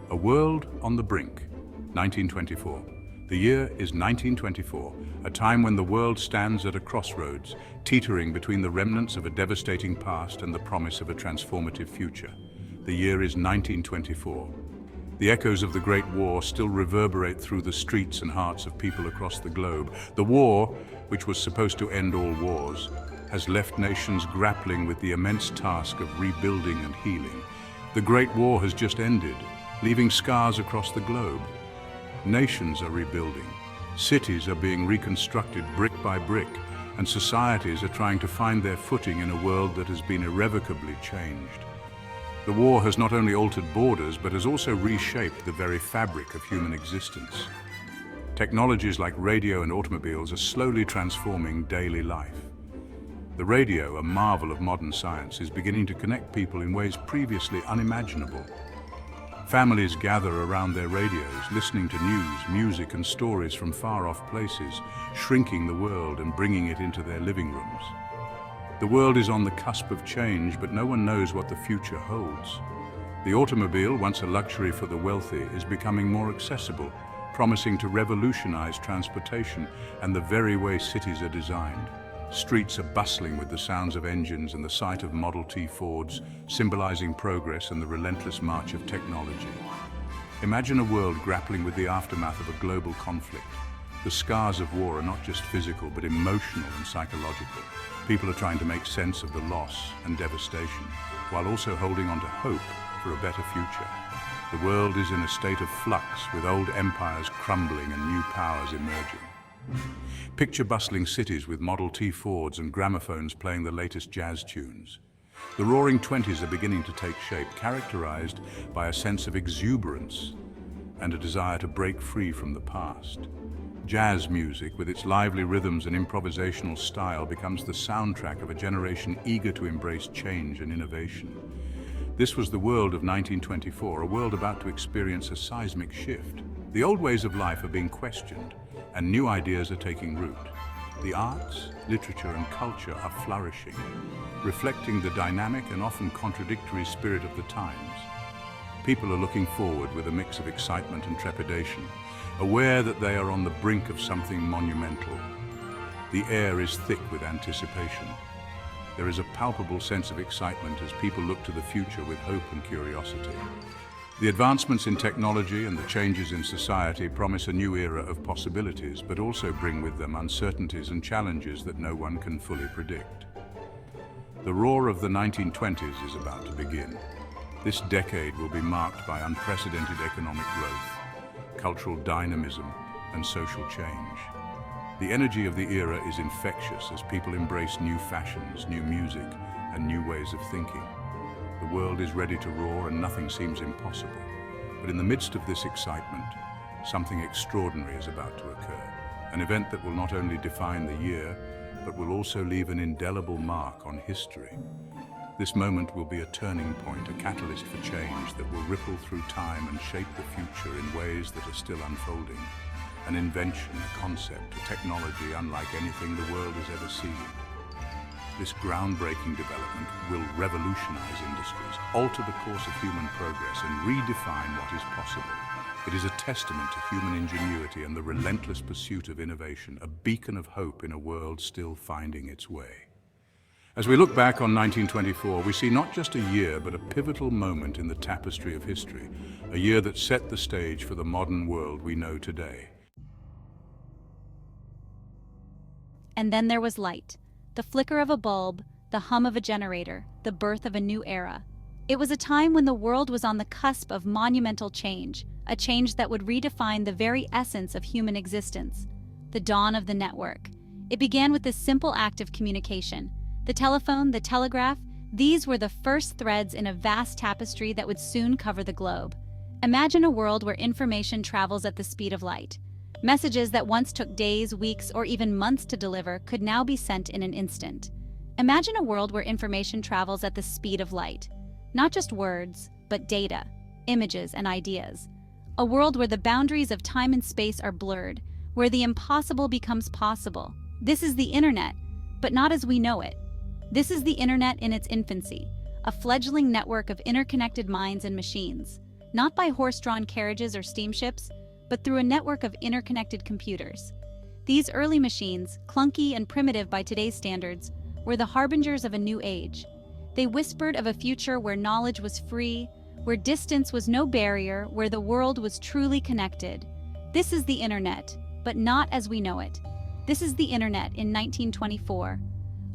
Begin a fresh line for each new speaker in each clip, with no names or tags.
A World on the Brink, 1924. The year is 1924, a time when the world stands at a crossroads, teetering between the remnants of a devastating past and the promise of a transformative future. The year is 1924. The echoes of the Great War still reverberate through the streets and hearts of people across the globe. The war, which was supposed to end all wars, has left nations grappling with the immense task of rebuilding and healing. The Great War has just ended, leaving scars across the globe. Nations are rebuilding, cities are being reconstructed brick by brick, and societies are trying to find their footing in a world that has been irrevocably changed. The war has not only altered borders, but has also reshaped the very fabric of human existence. Technologies like radio and automobiles are slowly transforming daily life. The radio, a marvel of modern science, is beginning to connect people in ways previously unimaginable. Families gather around their radios, listening to news, music, and stories from far-off places, shrinking the world and bringing it into their living rooms. The world is on the cusp of change, but no one knows what the future holds. The automobile, once a luxury for the wealthy, is becoming more accessible, promising to revolutionize transportation and the very way cities are designed. Streets are bustling with the sounds of engines and the sight of Model T Fords, symbolizing progress and the relentless march of technology. Imagine a world grappling with the aftermath of a global conflict. The scars of war are not just physical, but emotional and psychological. People are trying to make sense of the loss and devastation, while also holding on to hope for a better future. The world is in a state of flux, with old empires crumbling and new powers emerging. Picture bustling cities with Model T Fords and gramophones playing the latest jazz tunes. The Roaring Twenties are beginning to take shape, characterized by a sense of exuberance and a desire to break free from the past. Jazz music, with its lively rhythms and improvisational style, becomes the soundtrack of a generation eager to embrace change and innovation. This was the world of 1924, a world about to experience a seismic shift. The old ways of life are being questioned, and new ideas are taking root. The arts, literature, and culture are flourishing, reflecting the dynamic and often contradictory spirit of the times. People are looking forward with a mix of excitement and trepidation, aware that they are on the brink of something monumental. The air is thick with anticipation. There is a palpable sense of excitement as people look to the future with hope and curiosity. The advancements in technology and the changes in society promise a new era of possibilities, but also bring with them uncertainties and challenges that no one can fully predict. The roar of the 1920s is about to begin. This decade will be marked by unprecedented economic growth, cultural dynamism, and social change. The energy of the era is infectious as people embrace new fashions, new music, and new ways of thinking. The world is ready to roar and nothing seems impossible. But in the midst of this excitement, something extraordinary is about to occur. An event that will not only define the year, but will also leave an indelible mark on history. This moment will be a turning point, a catalyst for change that will ripple through time and shape the future in ways that are still unfolding. An invention, a concept, a technology unlike anything the world has ever seen. This groundbreaking development will revolutionize industries, alter the course of human progress, and redefine what is possible. It is a testament to human ingenuity and the relentless pursuit of innovation, a beacon of hope in a world still finding its way. As we look back on 1924, we see not just a year, but a pivotal moment in the tapestry of history, a year that set the stage for the modern world we know today.
And then there was light. The flicker of a bulb, the hum of a generator, the birth of a new era. It was a time when the world was on the cusp of monumental change, a change that would redefine the very essence of human existence. The dawn of the network. It began with this simple act of communication. The telephone, the telegraph, these were the first threads in a vast tapestry that would soon cover the globe. Imagine a world where information travels at the speed of light. Messages that once took days, weeks, or even months to deliver could now be sent in an instant. Imagine a world where information travels at the speed of light. Not just words, but data, images, and ideas. A world where the boundaries of time and space are blurred, where the impossible becomes possible. This is the internet, but not as we know it. This is the internet in its infancy, a fledgling network of interconnected minds and machines. not by horse-drawn carriages or steamships, but through a network of interconnected computers. These early machines, clunky and primitive by today's standards, were the harbingers of a new age. They whispered of a future where knowledge was free, where distance was no barrier, where the world was truly connected. This is the internet, but not as we know it. This is the internet in 1924,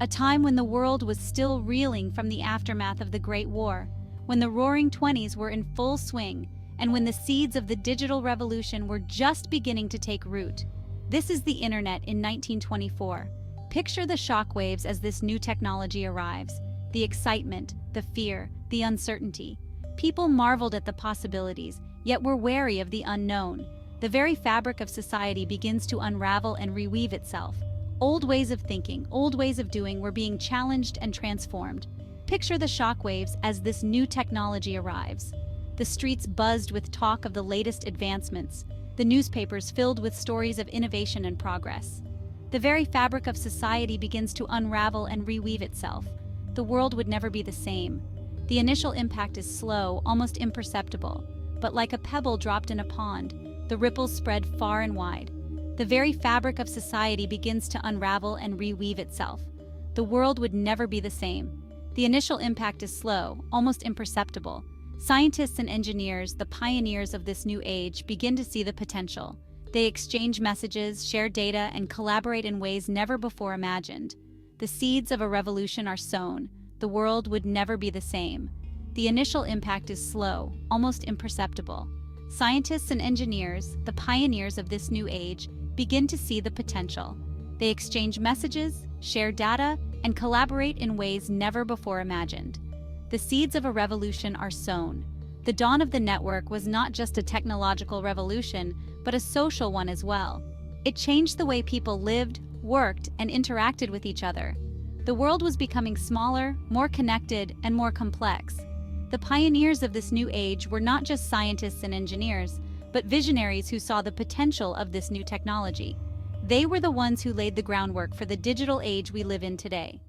a time when the world was still reeling from the aftermath of the Great War, when the Roaring Twenties were in full swing, and when the seeds of the digital revolution were just beginning to take root. This is the internet in 1924. Picture the shockwaves as this new technology arrives. The excitement, the fear, the uncertainty. People marveled at the possibilities, yet were wary of the unknown. The very fabric of society begins to unravel and reweave itself. Old ways of thinking, old ways of doing were being challenged and transformed. Picture the shockwaves as this new technology arrives. The streets buzzed with talk of the latest advancements, the newspapers filled with stories of innovation and progress. The very fabric of society begins to unravel and reweave itself. The world would never be the same. The initial impact is slow, almost imperceptible, but like a pebble dropped in a pond, the ripples spread far and wide. The very fabric of society begins to unravel and reweave itself. The world would never be the same. The initial impact is slow, almost imperceptible. Scientists and engineers, the pioneers of this new age, begin to see the potential. They exchange messages, share data, and collaborate in ways never before imagined. The seeds of a revolution are sown. The world would never be the same. The initial impact is slow, almost imperceptible. Scientists and engineers, the pioneers of this new age, begin to see the potential. They exchange messages, share data, and collaborate in ways never before imagined. The seeds of a revolution are sown. The dawn of the network was not just a technological revolution, but a social one as well. It changed the way people lived, worked, and interacted with each other. The world was becoming smaller, more connected, and more complex. The pioneers of this new age were not just scientists and engineers, but visionaries who saw the potential of this new technology. They were the ones who laid the groundwork for the digital age we live in today.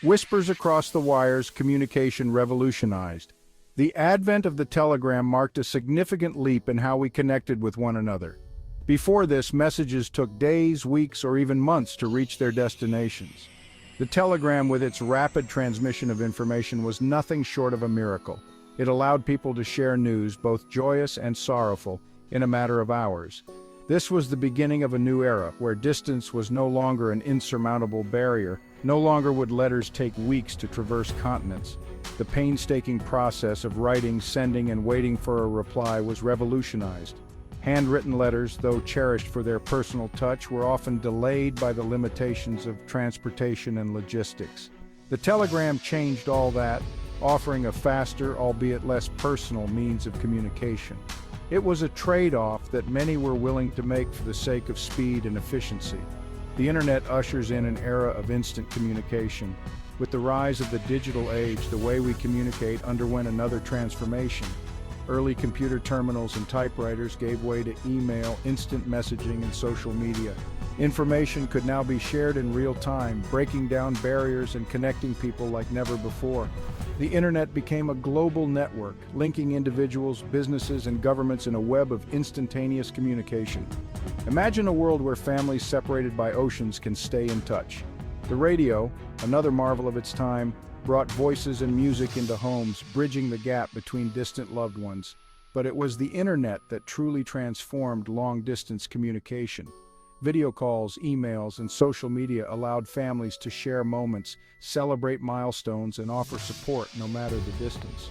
Whispers across the wires, communication revolutionized. The advent of the telegram marked a significant leap in how we connected with one another. Before this, messages took days, weeks, or even months to reach their destinations. The telegram, with its rapid transmission of information, was nothing short of a miracle. It allowed people to share news, both joyous and sorrowful, in a matter of hours. This was the beginning of a new era, where distance was no longer an insurmountable barrier. No longer would letters take weeks to traverse continents. The painstaking process of writing, sending, and waiting for a reply was revolutionized. Handwritten letters, though cherished for their personal touch, were often delayed by the limitations of transportation and logistics. The telegram changed all that, offering a faster, albeit less personal, means of communication. It was a trade-off that many were willing to make for the sake of speed and efficiency. The internet ushers in an era of instant communication. With the rise of the digital age, the way we communicate underwent another transformation. Early computer terminals and typewriters gave way to email, instant messaging, and social media. Information could now be shared in real time, breaking down barriers and connecting people like never before. The internet became a global network, linking individuals, businesses, and governments in a web of instantaneous communication. Imagine a world where families separated by oceans can stay in touch. The radio, another marvel of its time, brought voices and music into homes, bridging the gap between distant loved ones. But it was the internet that truly transformed long-distance communication. Video calls, emails, and social media allowed families to share moments, celebrate milestones, and offer support no matter the distance.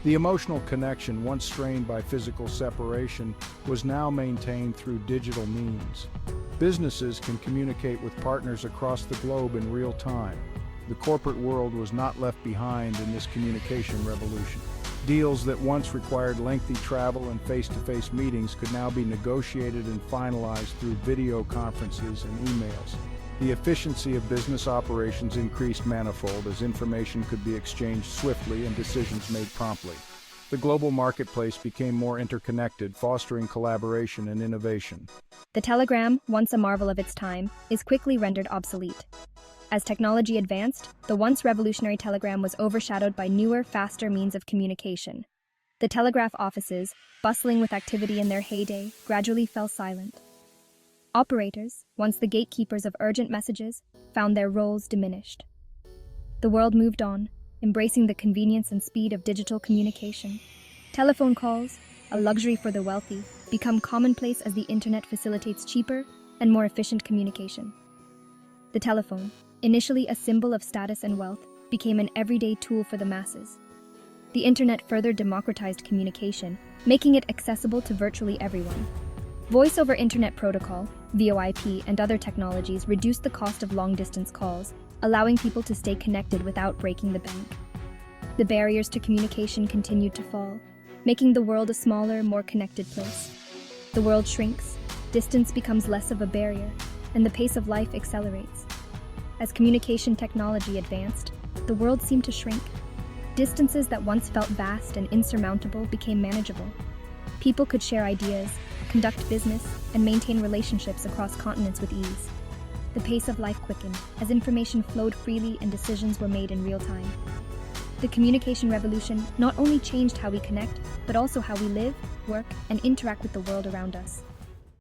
The emotional connection, once strained by physical separation, was now maintained through digital means. Businesses can communicate with partners across the globe in real time. The corporate world was not left behind in this communication revolution. Deals that once required lengthy travel and face-to-face meetings could now be negotiated and finalized through video conferences and emails. The efficiency of business operations increased manifold as information could be exchanged swiftly and decisions made promptly. The global marketplace became more interconnected, fostering collaboration and innovation.
The telegram, once a marvel of its time, is quickly rendered obsolete. As technology advanced, the once revolutionary telegram was overshadowed by newer, faster means of communication. The telegraph offices, bustling with activity in their heyday, gradually fell silent. Operators, once the gatekeepers of urgent messages, found their roles diminished. The world moved on, embracing the convenience and speed of digital communication. Telephone calls, a luxury for the wealthy, become commonplace as the internet facilitates cheaper and more efficient communication. The telephone, initially a symbol of status and wealth, became an everyday tool for the masses. The internet further democratized communication, making it accessible to virtually everyone. Voice over Internet Protocol, VoIP, and other technologies reduced the cost of long-distance calls, allowing people to stay connected without breaking the bank. The barriers to communication continued to fall, making the world a smaller, more connected place. The world shrinks, distance becomes less of a barrier, and the pace of life accelerates. As communication technology advanced, the world seemed to shrink. Distances that once felt vast and insurmountable became manageable. People could share ideas, conduct business, and maintain relationships across continents with ease. The pace of life quickened as information flowed freely and decisions were made in real time. The communication revolution not only changed how we connect, but also how we live, work, and interact with the world around us.